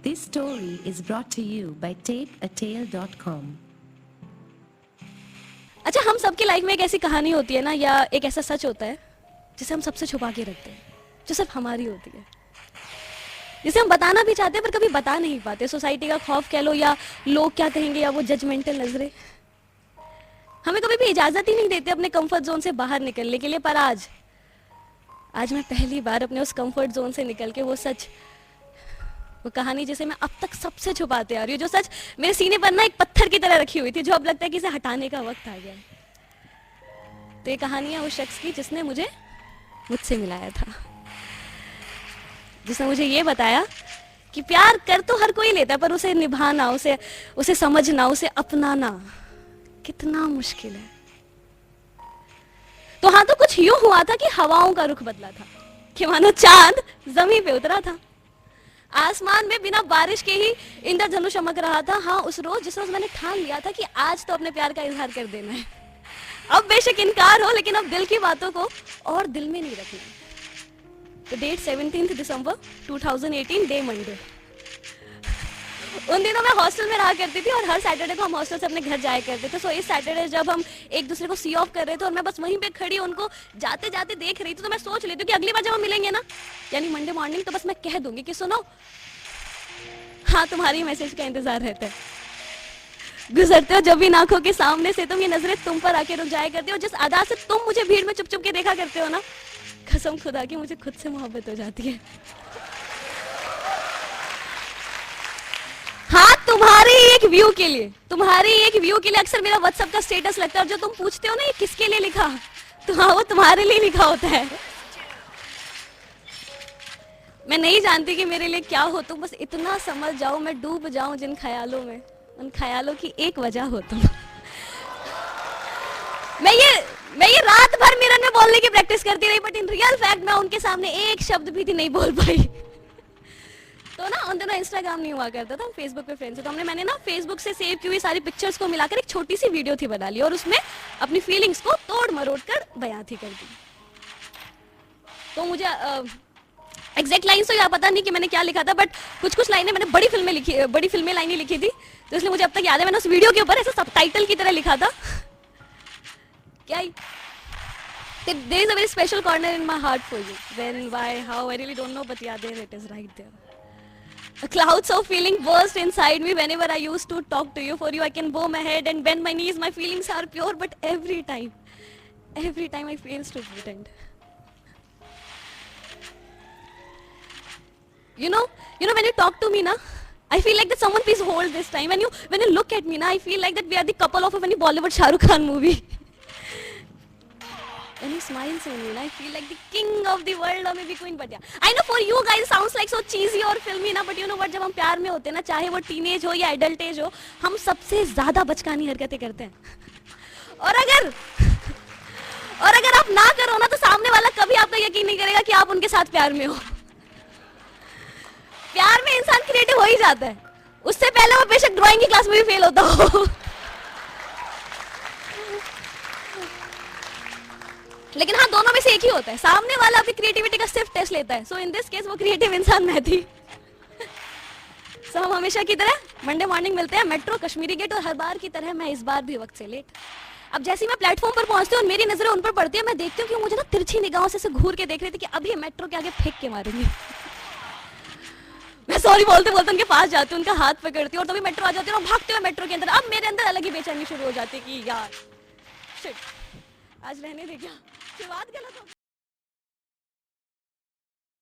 This story is brought to you by takeatale.com. अच्छा, हम सबकी लाइफ में एक ऐसी कहानी होती है ना, या एक ऐसा सच होता है जिसे हम सबसे छुपा के रखते हैं, जो सिर्फ हमारी होती है, जिसे हम बताना भी चाहते हैं पर कभी बता नहीं पाते। सोसाइटी का खौफ कह लो, या लोग क्या कहेंगे, या वो जजमेंटल नजरें हमें कभी भी इजाजत ही नहीं देते अपने कंफर्ट जोन से बाहर निकलने के लिए। पर आज मैं पहली बार अपने उस कंफर्ट जोन से निकल के वो सच, वो कहानी जिसे मैं अब तक सबसे छुपाते आ रही हूँ, जो सच मेरे सीने पर ना एक पत्थर की तरह रखी हुई थी, जो अब लगता है कि इसे हटाने का वक्त आ गया। तो ये कहानी है उस शख्स की जिसने मुझसे मिलाया था, जिसने मुझे ये बताया कि प्यार कर तो हर कोई लेता है, पर उसे निभाना, उसे समझना, उसे अपनाना कितना मुश्किल है। तो हाँ, तो कुछ यूं हुआ था कि हवाओं का रुख बदला था, कि मानो चांद जमीन पे उतरा था। आसमान में बिना बारिश के ही इंद्रधनुष चमक रहा था। हाँ, उस रोज जिस रोज मैंने ठान लिया था कि आज तो अपने प्यार का इजहार कर देना है। अब बेशक इनकार हो, लेकिन अब दिल की बातों को और दिल में नहीं रखना। तो डेट 17 दिसंबर 2018, डे मंडे। उन दिनों मैं हॉस्टल में रहा करती थी और हर सैटरडे को हम हॉस्टल से अपने घर जाया करते थे। सो इस सैटरडे जब हम एक दूसरे को सी ऑफ कर रहे थे और मैं बस वहीं पे खड़ी उनको जाते जाते देख रही थी, तो मैं सोच लेती हूँ कि अगली बार जब हम मिलेंगे ना, यानी मंडे मॉर्निंग, तो बस मैं कह दूंगी कि सुनो, हाँ, तुम्हारी मैसेज का इंतजार रहता है। गुजरते हो जब भी आंखों के सामने से, तुम ये नजरें तुम पर आके रुक जाया करती हो। जिस अदा से तुम मुझे भीड़ में चुप चुप के देखा करते हो ना, कसम खुदा की मुझे खुद से मोहब्बत हो जाती है। हाँ, तुम्हारी एक व्यू के लिए अक्सर मेरा व्हाट्सएप का स्टेटस लगता है, और जो तुम पूछते हो ना ये किसके लिए लिखा, तो हाँ, वो तुम्हारे लिए लिखा होता है। मैं नहीं जानती कि मेरे लिए क्या हो तुम, बस इतना समझ जाओ मैं डूब जाऊं जिन ख्यालों में, उन ख्यालों की एक वजह हो तुम। मैं ये रात भर मिरर में बोलने की प्रैक्टिस करती रही, बट इन रियल फैक्ट मैं उनके सामने एक शब्द भी थी नहीं बोल पाई। तो ना उन दिनों इंस्टाग्राम नहीं हुआ करता था, हम फेसबुक पे फ्रेंड्स थे, तो मैंने ना फेसबुक से सेव की हुई सारी पिक्चर्स को मिलाकर एक छोटी सी वीडियो थी बना ली, और उसमें अपनी फीलिंग्स को तोड़ मरोड़ कर बयां थी कर दी। तो मुझे एग्जैक्ट लाइन तो यार पता नहीं कि मैंने क्या लिखा था, बट कुछ लाइनें मैंने बड़ी फिल्में लाइनें लिखी थी, तो इसलिए मुझे अब तक याद है। मैंने उस वीडियो के ऊपर ऐसा सबटाइटल की तरह लिखा था, क्या there is a very special corner in my heart for you. When, why, how, I really don't know, but yeah, there it is, right there. A clouds of feeling burst inside me whenever I used to talk to you. For you, I can bow my head and bend my knees. My feelings are pure, but every time I fail to pretend. You know, when you talk to me, na, I feel like that someone please hold this time. When you look at me, na, I feel like that we are the couple of any Bollywood Shah Rukh Khan movie. When he smiles at me, I feel like the king of the world, or maybe queen, but yeah. I know for you guys sounds like so cheesy or filmy ना, but you know what, जब हम प्यार में होते हैं ना, चाहे वो टीनेज हो या एडल्ट एज हो, हम सबसे ज्यादा बचकानी हरकतें करते हैं। और अगर आप ना करो ना, तो सामने वाला कभी आपका यकीन नहीं करेगा कि आप उनके साथ प्यार में हो। प्यार में इंसान क्रिएटिव हो ही जाता है, उससे पहले वो बेशक ड्राइंग की क्लास में भी फेल होता हो। लेकिन हाँ, दोनों में से एक ही होता है, सामने वाला अपनी क्रिएटिविटी का सिर्फ टेस्ट लेता है। सो इन दिस केस वो क्रिएटिव इंसान मैं थी। हम हमेशा की तरह मंडे मॉर्निंग मिलते हैं, मेट्रो, कश्मीरी गेट, और हर बार की तरह मैं इस बार भी वक्त से लेट। अब जैसे मैं प्लेटफॉर्म पर पहुंचती हूँ और मेरी नजरें उन पर पड़ती है, मैं देखती हूँ कि मुझे ना तिरछी निगाहों से घूर के देख रही थी कि अभी मेट्रो के आगे फेंक के मारूंगी। मैं सॉरी बोलते बोलते उनके पास जाती हूँ, उनका हाथ पकड़ती हूँ, और तभी मेट्रो आ जाती है और भागते हुए मेट्रो के अंदर। अब मेरे अंदर अलग ही बेचैनी शुरू हो जाती है कि यार शिट, आज रहने दे, क्या शुरुआत गलत हो।